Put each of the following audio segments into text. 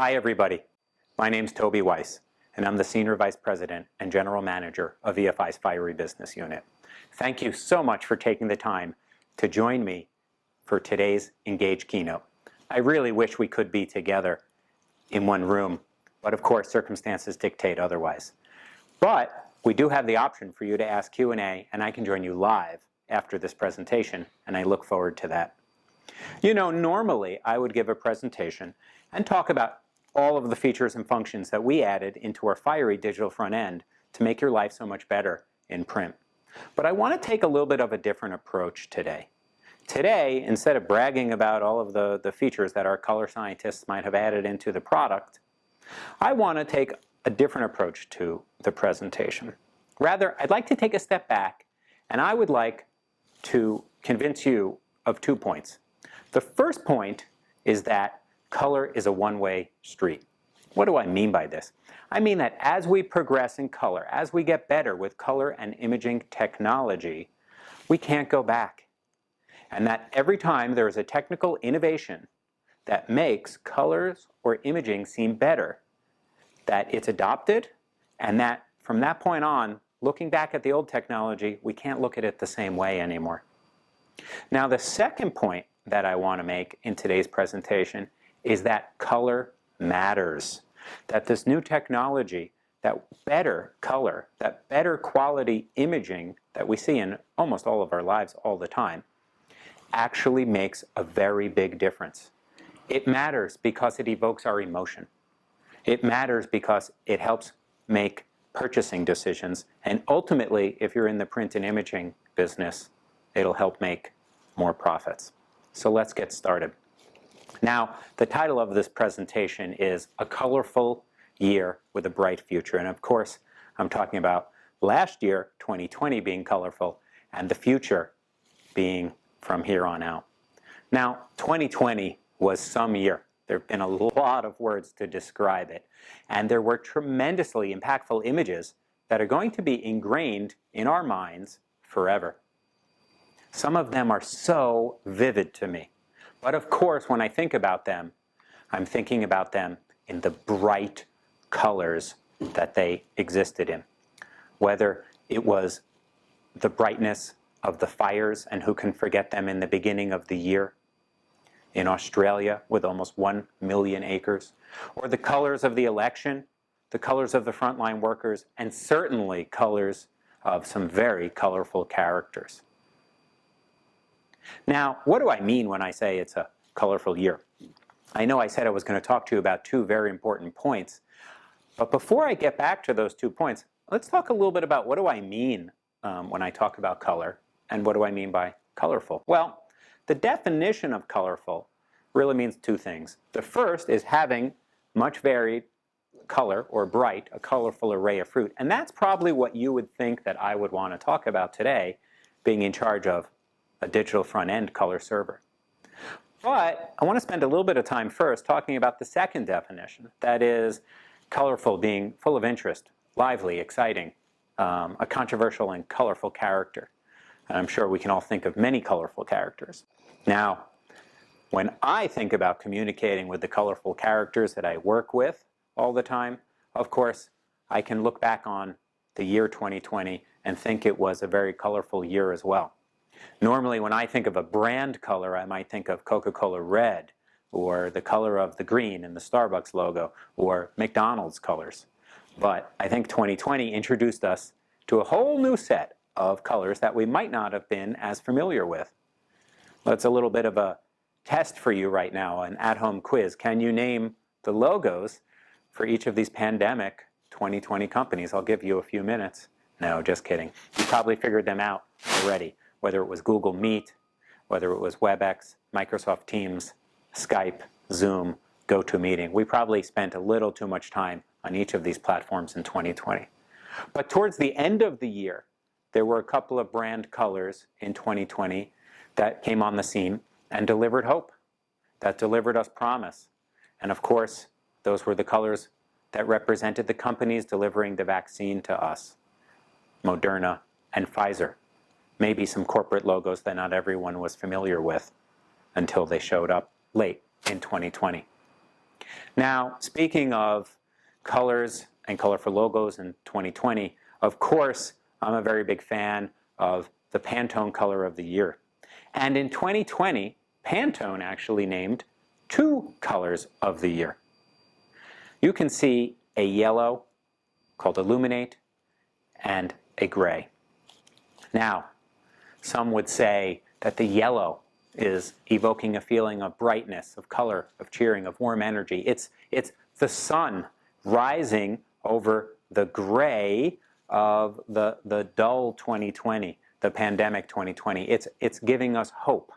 Hi everybody, my name's Toby Weiss, and I'm the Senior Vice President and General Manager of EFI's Fiery Business Unit. Thank you so much for taking the time to join me for today's Engage keynote. I really wish we could be together in one room, but of course circumstances dictate otherwise. But we do have the option for you to ask Q&A, and I can join you live after this presentation, and I look forward to that. You know, normally I would give a presentation and talk about all of the features and functions that we added into our Fiery digital front end to make your life so much better in print. But I want to take a little bit of a different approach today. Today, instead of bragging about all of the features that our color scientists might have added into the product, I want to take a different approach to the presentation. Rather, I'd like to take a step back, and I would like to convince you of 2 points. The first point is that color is a one-way street. What do I mean by this? I mean that as we progress in color, as we get better with color and imaging technology, we can't go back. And that every time there is a technical innovation that makes colors or imaging seem better, that it's adopted, and that from that point on, looking back at the old technology, we can't look at it the same way anymore. Now, the second point that I want to make in today's presentation is that color matters. That this new technology, that better color, that better quality imaging that we see in almost all of our lives all the time, actually makes a very big difference. It matters because it evokes our emotion. It matters because it helps make purchasing decisions, and ultimately, if you're in the print and imaging business, it'll help make more profits. So let's get started. Now, the title of this presentation is A Colorful Year with a Bright Future. And of course, I'm talking about last year, 2020, being colorful, and the future being from here on out. Now, 2020 was some year. There have been a lot of words to describe it. And there were tremendously impactful images that are going to be ingrained in our minds forever. Some of them are so vivid to me. But of course, when I think about them, I'm thinking about them in the bright colors that they existed in. Whether it was the brightness of the fires, and who can forget them in the beginning of the year in Australia with almost 1 million acres, or the colors of the election, the colors of the frontline workers, and certainly colors of some very colorful characters. Now, what do I mean when I say it's a colorful year? I know I said I was going to talk to you about 2 very important points, but before I get back to those 2 points, let's talk a little bit about what do I mean when I talk about color, and what do I mean by colorful? Well, the definition of colorful really means 2 things. The first is having much varied color, or bright, a colorful array of fruit, and that's probably what you would think that I would want to talk about today, being in charge of a digital front-end color server. But I want to spend a little bit of time first talking about the second definition, that is colorful being full of interest, lively, exciting, a controversial and colorful character. And I'm sure we can all think of many colorful characters. Now, when I think about communicating with the colorful characters that I work with all the time, of course, I can look back on the year 2020 and think it was a very colorful year as well. Normally, when I think of a brand color, I might think of Coca-Cola red, or the color of the green in the Starbucks logo, or McDonald's colors. But I think 2020 introduced us to a whole new set of colors that we might not have been as familiar with. That's a little bit of a test for you right now, an at-home quiz. Can you name the logos for each of these pandemic 2020 companies? I'll give you a few minutes. No, just kidding. You probably figured them out already. Whether it was Google Meet, whether it was WebEx, Microsoft Teams, Skype, Zoom, GoToMeeting. We probably spent a little too much time on each of these platforms in 2020. But towards the end of the year, there were a couple of brand colors in 2020 that came on the scene and delivered hope, that delivered us promise. And of course, those were the colors that represented the companies delivering the vaccine to us, Moderna and Pfizer. Maybe some corporate logos that not everyone was familiar with until they showed up late in 2020. Now, speaking of colors and colorful logos in 2020, of course, I'm a very big fan of the Pantone color of the year. And in 2020, Pantone actually named 2 colors of the year. You can see a yellow called Illuminate and a gray. Now, some would say that the yellow is evoking a feeling of brightness, of color, of cheering, of warm energy. It's the sun rising over the gray of the dull 2020, the pandemic 2020. It's giving us hope.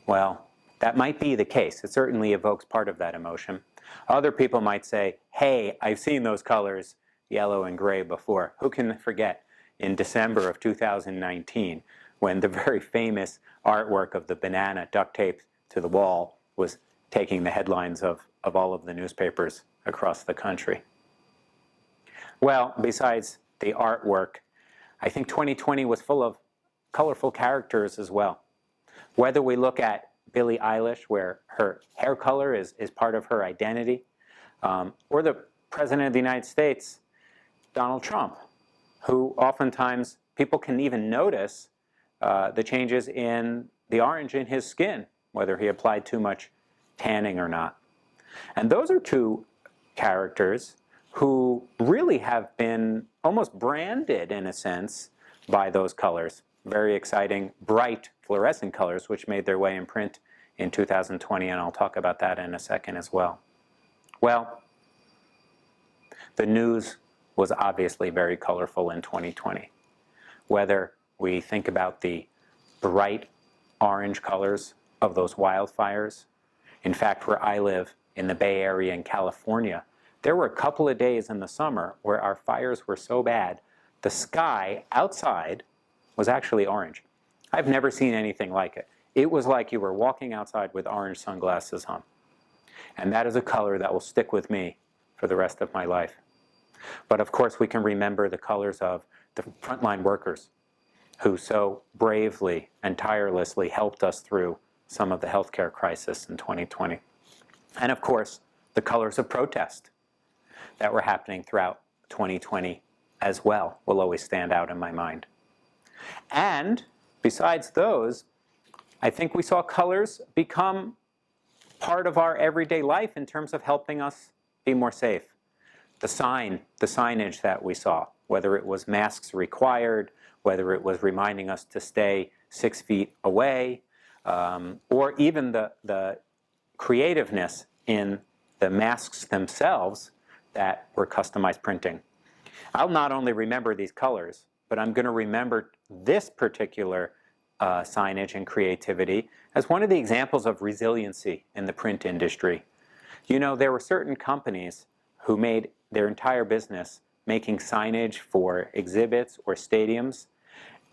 Well, that might be the case. It certainly evokes part of that emotion. Other people might say, hey, I've seen those colors, yellow and gray, before. Who can forget in December of 2019 when the very famous artwork of the banana duct taped to the wall was taking the headlines of all of the newspapers across the country. Well, besides the artwork, I think 2020 was full of colorful characters as well. Whether we look at Billie Eilish, where her hair color is part of her identity, or the President of the United States, Donald Trump, who oftentimes people can even notice the changes in the orange in his skin, whether he applied too much tanning or not. And those are 2 characters who really have been almost branded, in a sense, by those colors. Very exciting, bright, fluorescent colors, which made their way in print in 2020, and I'll talk about that in a second as well. Well, the news was obviously very colorful in 2020. Whether we think about the bright orange colors of those wildfires. In fact, where I live in the Bay Area in California, there were a couple of days in the summer where our fires were so bad, the sky outside was actually orange. I've never seen anything like it. It was like you were walking outside with orange sunglasses on. And that is a color that will stick with me for the rest of my life. But of course, we can remember the colors of the frontline workers who so bravely and tirelessly helped us through some of the healthcare crisis in 2020. And of course, the colors of protest that were happening throughout 2020 as well will always stand out in my mind. And besides those, I think we saw colors become part of our everyday life in terms of helping us be more safe. The signage that we saw, whether it was masks required, whether it was reminding us to stay 6 feet away, or even the creativeness in the masks themselves that were customized printing. I'll not only remember these colors, but I'm going to remember this particular signage and creativity as one of the examples of resiliency in the print industry. You know, there were certain companies who made their entire business making signage for exhibits or stadiums,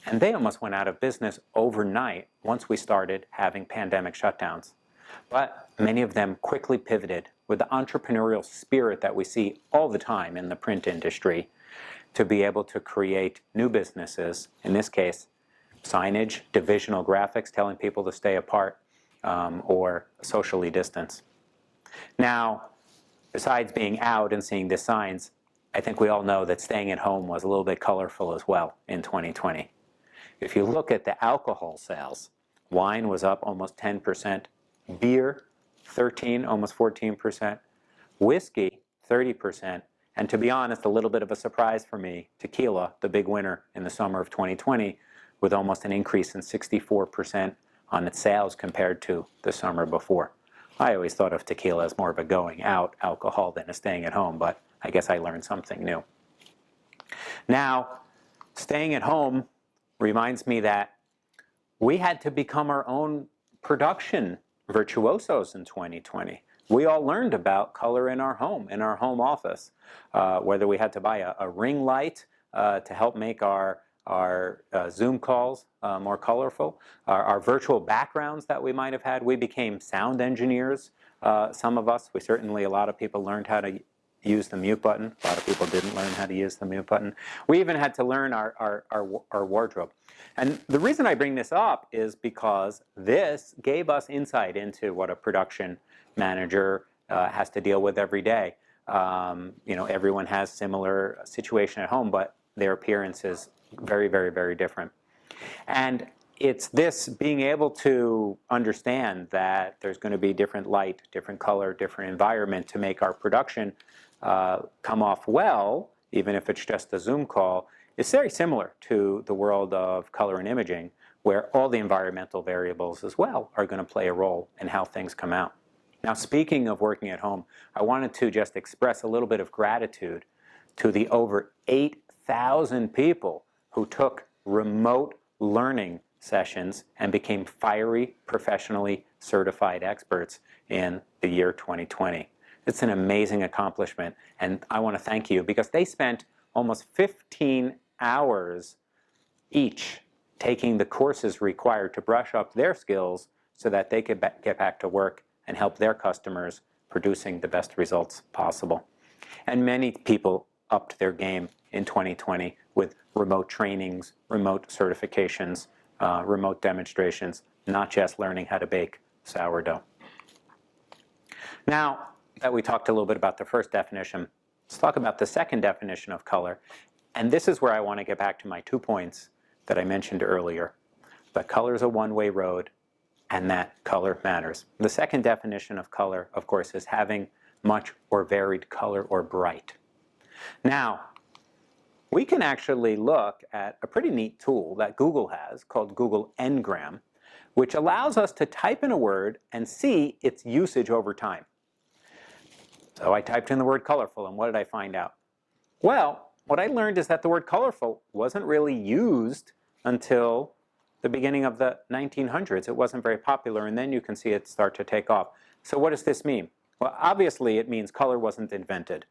and they almost went out of business overnight once we started having pandemic shutdowns. But many of them quickly pivoted with the entrepreneurial spirit that we see all the time in the print industry to be able to create new businesses, in this case, signage, divisional graphics, telling people to stay apart or socially distance. Now, besides being out and seeing the signs, I think we all know that staying at home was a little bit colorful as well in 2020. If you look at the alcohol sales, wine was up almost 10%, beer 13, almost 14%, whiskey 30%, and to be honest, a little bit of a surprise for me, tequila, the big winner in the summer of 2020, with almost an increase in 64% on its sales compared to the summer before. I always thought of tequila as more of a going out alcohol than a staying at home, but I guess I learned something new. Now, staying at home reminds me that we had to become our own production virtuosos in 2020. We all learned about color in our home office, whether we had to buy a ring light to help make our Zoom calls more colorful, our virtual backgrounds that we might have had. We became sound engineers, some of us. A lot of people learned how to use the mute button. A lot of people didn't learn how to use the mute button. We even had to learn our wardrobe. And the reason I bring this up is because this gave us insight into what a production manager has to deal with every day. Everyone has similar situation at home, but their appearance is very, very, very different. And it's this being able to understand that there's going to be different light, different color, different environment to make our production come off well, even if it's just a Zoom call, is very similar to the world of color and imaging, where all the environmental variables as well are going to play a role in how things come out. Now, speaking of working at home, I wanted to just express a little bit of gratitude to the over 8,000 people who took remote learning sessions and became fiery, professionally certified experts in the year 2020. It's an amazing accomplishment, and I want to thank you because they spent almost 15 hours each taking the courses required to brush up their skills so that they could get back to work and help their customers producing the best results possible. And many people upped their game in 2020 with remote trainings, remote certifications, remote demonstrations, not just learning how to bake sourdough. Now that we talked a little bit about the first definition, let's talk about the second definition of color. And this is where I want to get back to my 2 points that I mentioned earlier. That color is a one-way road, and that color matters. The second definition of color, of course, is having much or varied color or bright. Now, we can actually look at a pretty neat tool that Google has called Google Ngram, which allows us to type in a word and see its usage over time. So I typed in the word colorful, and what did I find out? Well, what I learned is that the word colorful wasn't really used until the beginning of the 1900s. It wasn't very popular, and then you can see it start to take off. So what does this mean? Well, obviously it means color wasn't invented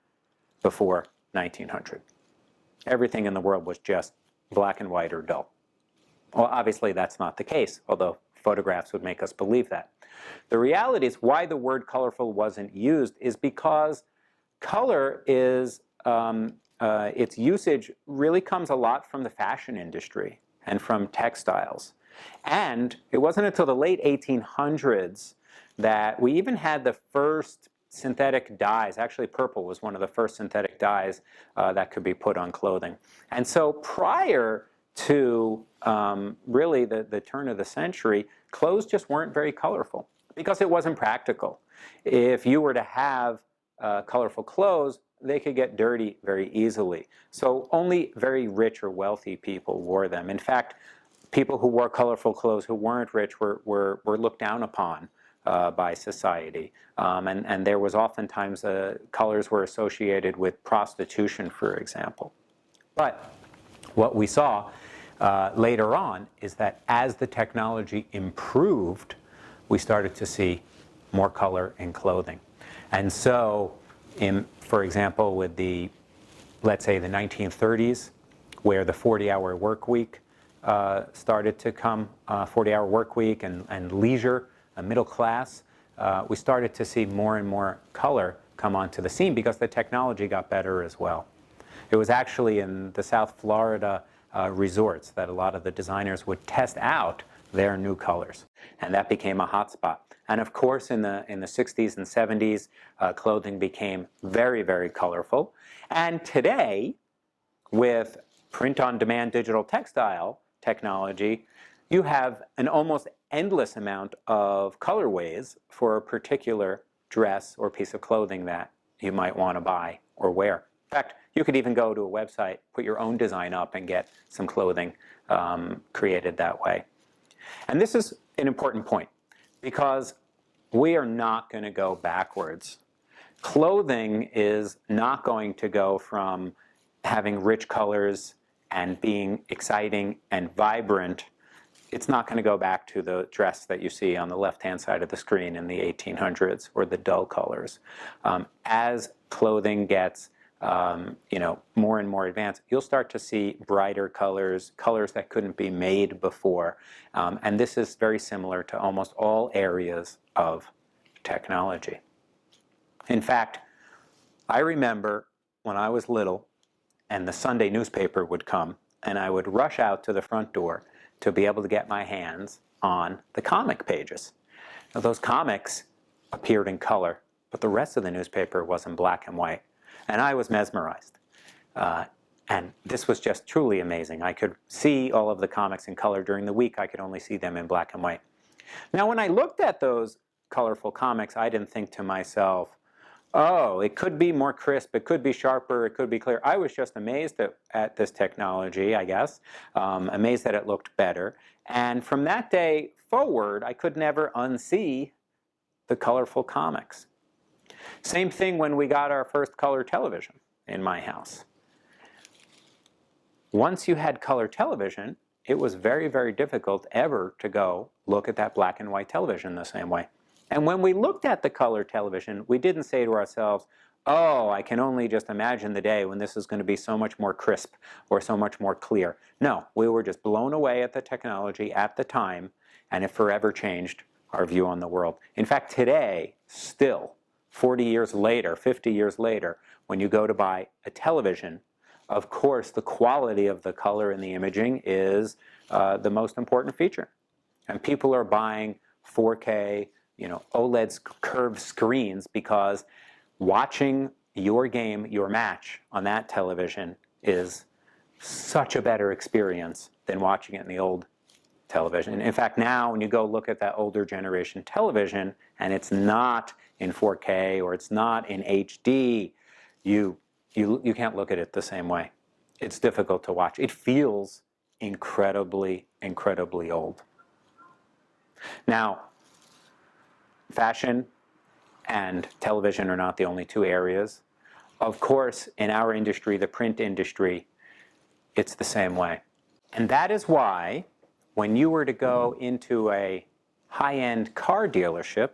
before 1900. Everything in the world was just black and white or dull. Well, obviously that's not the case, although photographs would make us believe that. The reality is why the word colorful wasn't used is because color is, its usage really comes a lot from the fashion industry and from textiles. And it wasn't until the late 1800s that we even had the first synthetic dyes. Actually, purple was one of the first synthetic dyes that could be put on clothing. And so prior to really the turn of the century, clothes just weren't very colorful because it wasn't practical. If you were to have colorful clothes, they could get dirty very easily. So only very rich or wealthy people wore them. In fact, people who wore colorful clothes who weren't rich were looked down upon by society. And there was oftentimes colors were associated with prostitution, for example. But what we saw later on is that as the technology improved, we started to see more color in clothing. And so, for example, with let's say the 1930s, where the 40-hour work week started to come, 40-hour work week and leisure, a middle class, we started to see more and more color come onto the scene because the technology got better as well. It was actually in the South Florida resorts that a lot of the designers would test out their new colors, and that became a hot spot. And of course, in the 60s and 70s, clothing became very, very colorful. And today, with print-on-demand digital textile technology, you have an almost endless amount of colorways for a particular dress or piece of clothing that you might want to buy or wear. In fact, you could even go to a website, put your own design up, and get some clothing created that way. And this is an important point because we are not going to go backwards. Clothing is not going to go from having rich colors and being exciting and vibrant. It's not going to go back to the dress that you see on the left-hand side of the screen in the 1800s or the dull colors. As clothing gets more and more advanced, you'll start to see brighter colors, colors that couldn't be made before. And this is very similar to almost all areas of technology. In fact, I remember when I was little and the Sunday newspaper would come, and I would rush out to the front door to be able to get my hands on the comic pages. Now, those comics appeared in color but the rest of the newspaper was in black and white. And I was mesmerized. And this was just truly amazing. I could see all of the comics in color. During the week, I could only see them in black and white. Now, when I looked at those colorful comics, I didn't think to myself, oh, it could be more crisp, it could be sharper, it could be clear. I was just amazed at this technology, I guess, amazed that it looked better. And from that day forward, I could never unsee the colorful comics. Same thing when we got our first color television in my house. Once you had color television, it was very, very difficult ever to go look at that black and white television the same way. And when we looked at the color television, we didn't say to ourselves, oh, I can only just imagine the day when this is going to be so much more crisp or so much more clear. No, we were just blown away at the technology at the time, and it forever changed our view on the world. In fact, today, still, 40 years later, 50 years later, when you go to buy a television, of course, the quality of the color and the imaging is the most important feature. And people are buying 4K, OLED curved screens because watching your game, your match on that television is such a better experience than watching it in the old television. In fact, now when you go look at that older generation television and it's not in 4K or it's not in HD, you can't look at it the same way. It's difficult to watch. It feels incredibly, incredibly old. Now, fashion and television are not the only two areas. Of course, in our industry, the print industry, it's the same way. And that is why when you were to go into a high-end car dealership,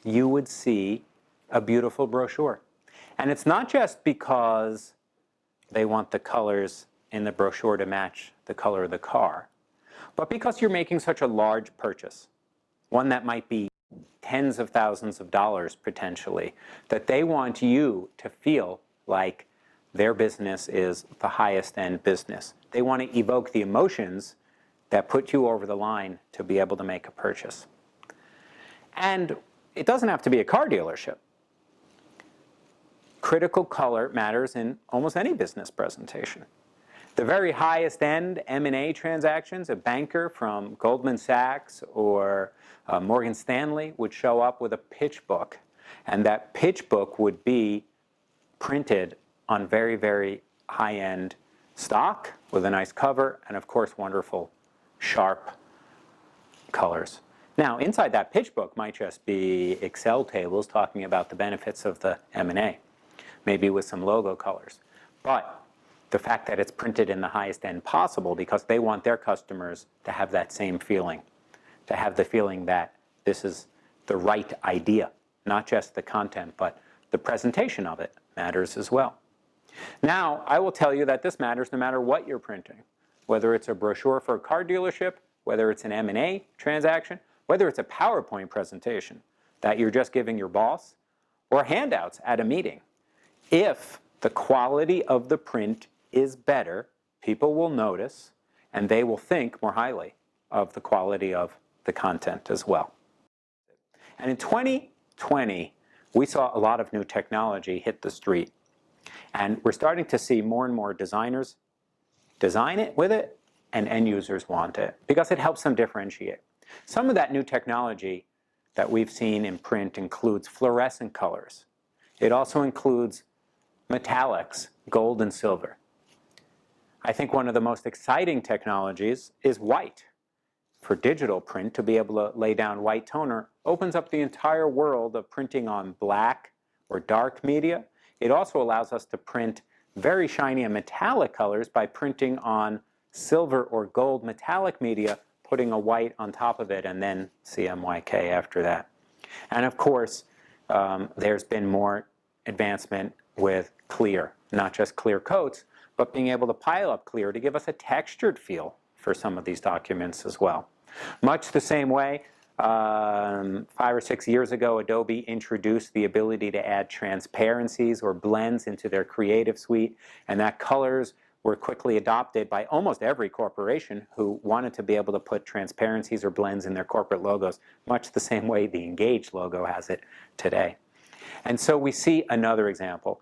you would see a beautiful brochure. And it's not just because they want the colors in the brochure to match the color of the car, but because you're making such a large purchase, one that might be tens of thousands of dollars potentially, that they want you to feel like their business is the highest end business. They want to evoke the emotions that put you over the line to be able to make a purchase. And it doesn't have to be a car dealership. Critical color matters in almost any business presentation. The very highest end M&A transactions, a banker from Goldman Sachs or Morgan Stanley would show up with a pitch book, and that pitch book would be printed on very, very high-end stock with a nice cover and, of course, wonderful, sharp colors. Now, inside that pitch book might just be Excel tables talking about the benefits of the M&A, maybe with some logo colors. But the fact that it's printed in the highest end possible because they want their customers to have that same feeling, to have the feeling that this is the right idea, not just the content, but the presentation of it matters as well. Now, I will tell you that this matters no matter what you're printing, whether it's a brochure for a car dealership, whether it's an M&A transaction, whether it's a PowerPoint presentation that you're just giving your boss, or handouts at a meeting. If the quality of the print is better, people will notice, and they will think more highly of the quality of the content as well. And in 2020, we saw a lot of new technology hit the street. And we're starting to see more and more designers design it with it, and end users want it, because it helps them differentiate. Some of that new technology that we've seen in print includes fluorescent colors. It also includes metallics, gold and silver. I think one of the most exciting technologies is white. For digital print, to be able to lay down white toner opens up the entire world of printing on black or dark media. It also allows us to print very shiny and metallic colors by printing on silver or gold metallic media, putting a white on top of it, and then CMYK after that. And of course, there's been more advancement with clear, not just clear coats, but being able to pile up clear to give us a textured feel for some of these documents as well. Much the same way, 5 or 6 years ago, Adobe introduced the ability to add transparencies or blends into their Creative Suite, and that colors were quickly adopted by almost every corporation who wanted to be able to put transparencies or blends in their corporate logos, much the same way the Engage logo has it today. And so we see another example.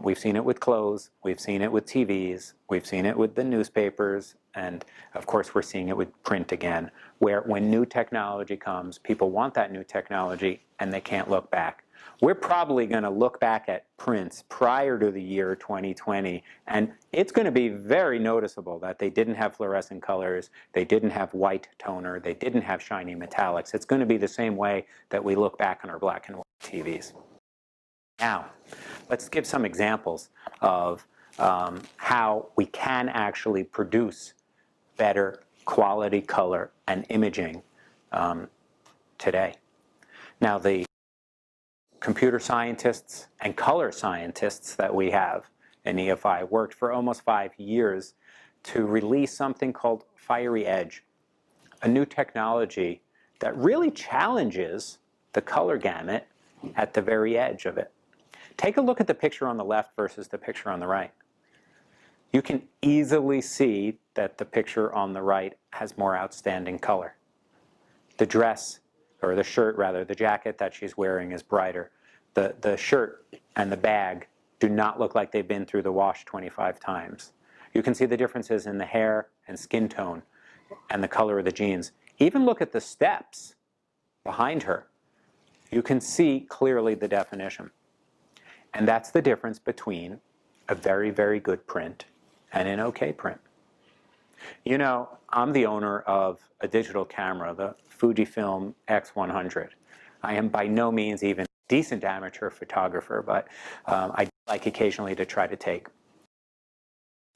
We've seen it with clothes, we've seen it with TVs, we've seen it with the newspapers, and of course we're seeing it with print again, where when new technology comes, people want that new technology and they can't look back. We're probably going to look back at prints prior to the year 2020, and it's going to be very noticeable that they didn't have fluorescent colors, they didn't have white toner, they didn't have shiny metallics. It's going to be the same way that we look back on our black and white TVs. Now, let's give some examples of how we can actually produce better quality color and imaging today. Now, the computer scientists and color scientists that we have in EFI worked for almost 5 years to release something called Fiery Edge, a new technology that really challenges the color gamut at the very edge of it. Take a look at the picture on the left versus the picture on the right. You can easily see that the picture on the right has more outstanding color. The dress, or the shirt rather, the jacket that she's wearing is brighter. The shirt and the bag do not look like they've been through the wash 25 times. You can see the differences in the hair and skin tone and the color of the jeans. Even look at the steps behind her. You can see clearly the definition. And that's the difference between a very, very good print and an okay print. You know, I'm the owner of a digital camera, the Fujifilm X100. I am by no means even a decent amateur photographer, but I like occasionally to try to take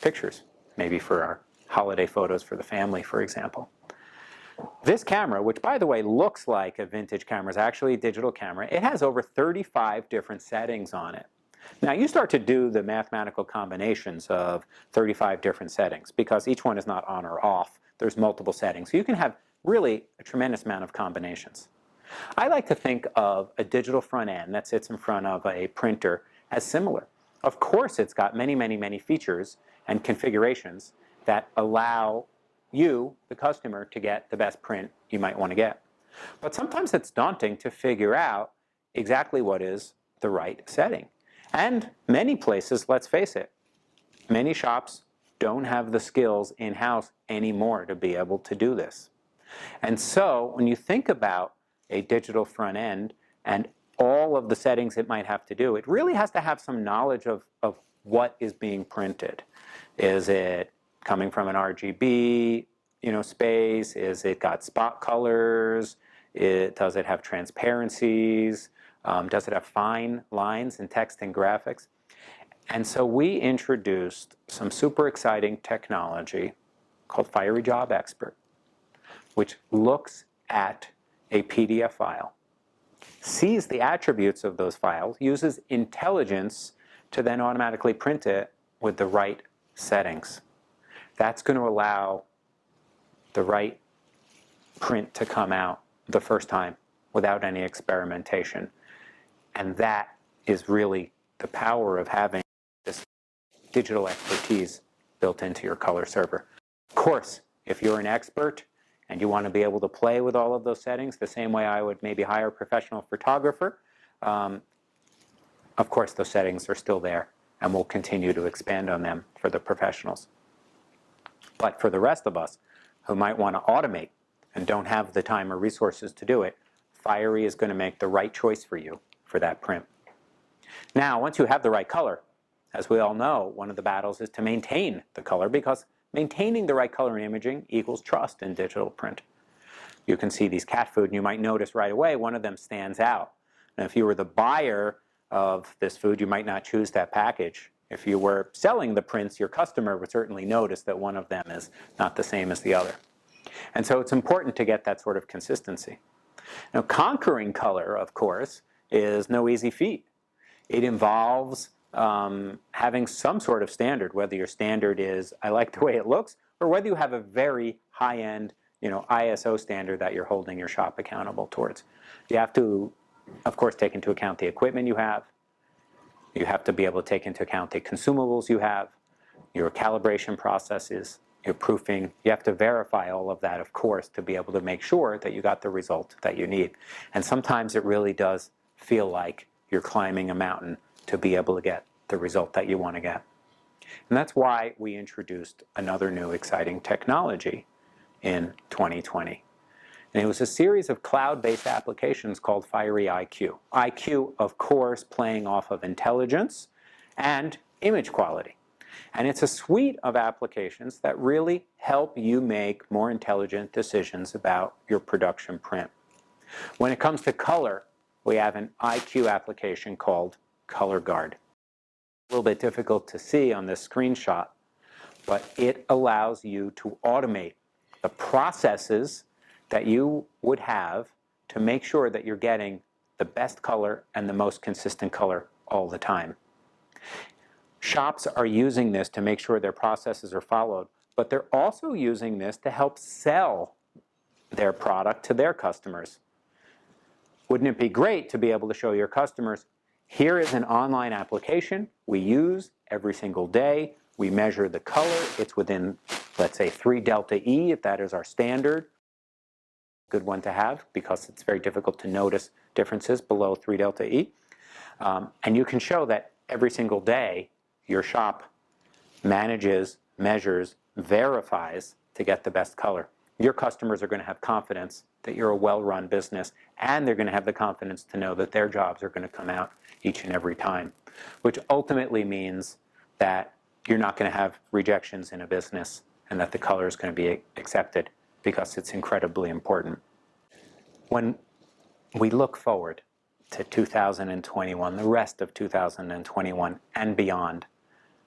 pictures, maybe for our holiday photos for the family, for example. This camera, which by the way looks like a vintage camera, is actually a digital camera. It has over 35 different settings on it. Now you start to do the mathematical combinations of 35 different settings, because each one is not on or off. There's multiple settings. So you can have really a tremendous amount of combinations. I like to think of a digital front end that sits in front of a printer as similar. Of course it's got many, many, many features and configurations that allow you, the customer, to get the best print you might want to get. But sometimes it's daunting to figure out exactly what is the right setting. And many places, let's face it, many shops don't have the skills in-house anymore to be able to do this. And so when you think about a digital front end and all of the settings it might have to do, it really has to have some knowledge of what is being printed. Is it coming from an RGB, space? Is it got spot colors? Does it have transparencies? Does it have fine lines and text and graphics? And so we introduced some super exciting technology called Fiery Job Expert, which looks at a PDF file, sees the attributes of those files, uses intelligence to then automatically print it with the right settings. That's going to allow the right print to come out the first time without any experimentation. And that is really the power of having this digital expertise built into your color server. Of course, if you're an expert and you want to be able to play with all of those settings the same way I would maybe hire a professional photographer, of course those settings are still there, and we'll continue to expand on them for the professionals. But for the rest of us who might want to automate and don't have the time or resources to do it, Fiery is going to make the right choice for you for that print. Now, once you have the right color, as we all know, one of the battles is to maintain the color, because maintaining the right color in imaging equals trust in digital print. You can see these cat food, and you might notice right away one of them stands out. Now, if you were the buyer of this food, you might not choose that package. If you were selling the prints, your customer would certainly notice that one of them is not the same as the other. And so it's important to get that sort of consistency. Now, conquering color, of course, is no easy feat. It involves having some sort of standard, whether your standard is, I like the way it looks, or whether you have a very high-end ISO standard that you're holding your shop accountable towards. You have to, of course, take into account the equipment you have. You have to be able to take into account the consumables you have, your calibration processes, your proofing. You have to verify all of that, of course, to be able to make sure that you got the result that you need. And sometimes it really does feel like you're climbing a mountain to be able to get the result that you want to get. And that's why we introduced another new exciting technology in 2020. And it was a series of cloud-based applications called Fiery IQ. IQ, of course, playing off of intelligence and image quality. And it's a suite of applications that really help you make more intelligent decisions about your production print. When it comes to color, we have an IQ application called Color Guard. A little bit difficult to see on this screenshot, but it allows you to automate the processes that you would have to make sure that you're getting the best color and the most consistent color all the time. Shops are using this to make sure their processes are followed, but they're also using this to help sell their product to their customers. Wouldn't it be great to be able to show your customers, here is an online application we use every single day. We measure the color. It's within, let's say, 3 delta E, if that is our standard. Good one to have because it's very difficult to notice differences below 3 delta E. And you can show that every single day your shop manages, measures, verifies to get the best color. Your customers are going to have confidence that you're a well-run business, and they're going to have the confidence to know that their jobs are going to come out each and every time, which ultimately means that you're not going to have rejections in a business and that the color is going to be accepted because it's incredibly important. When we look forward to 2021, the rest of 2021 and beyond,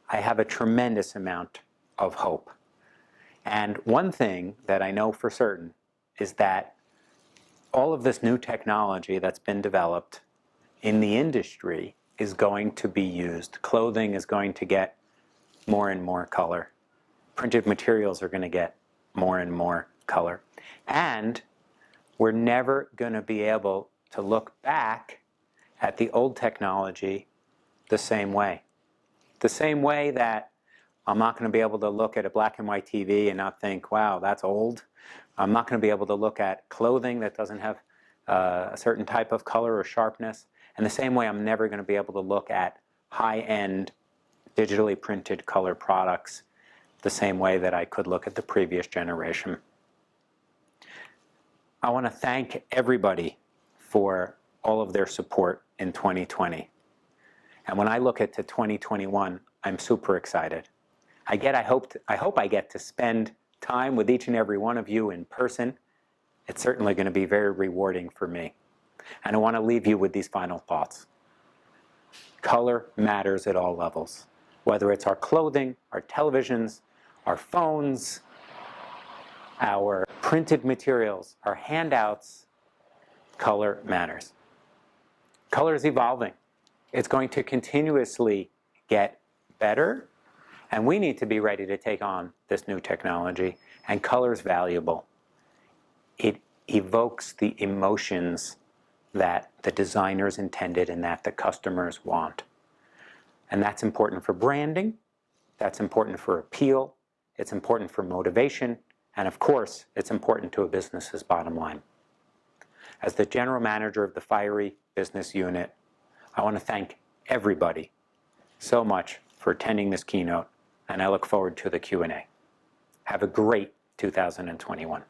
I have a tremendous amount of hope. And one thing that I know for certain is that all of this new technology that's been developed in the industry is going to be used. Clothing is going to get more and more color. Printed materials are going to get more and more color. And we're never going to be able to look back at the old technology the same way. The same way that I'm not going to be able to look at a black and white TV and not think, wow, that's old. I'm not going to be able to look at clothing that doesn't have a certain type of color or sharpness. And the same way I'm never going to be able to look at high-end digitally printed color products the same way that I could look at the previous generation. I want to thank everybody for all of their support in 2020. And when I look at 2021, I'm super excited. I hope I get to spend time with each and every one of you in person. It's certainly going to be very rewarding for me. And I want to leave you with these final thoughts. Color matters at all levels. Whether it's our clothing, our televisions, our phones, our printed materials, our handouts, color matters. Color is evolving. It's going to continuously get better, and we need to be ready to take on this new technology. And color is valuable. It evokes the emotions that the designers intended and that the customers want. And that's important for branding, that's important for appeal, it's important for motivation, and of course, it's important to a business's bottom line. As the general manager of the Fiery Business Unit, I want to thank everybody so much for attending this keynote, and I look forward to the Q&A. Have a great 2021.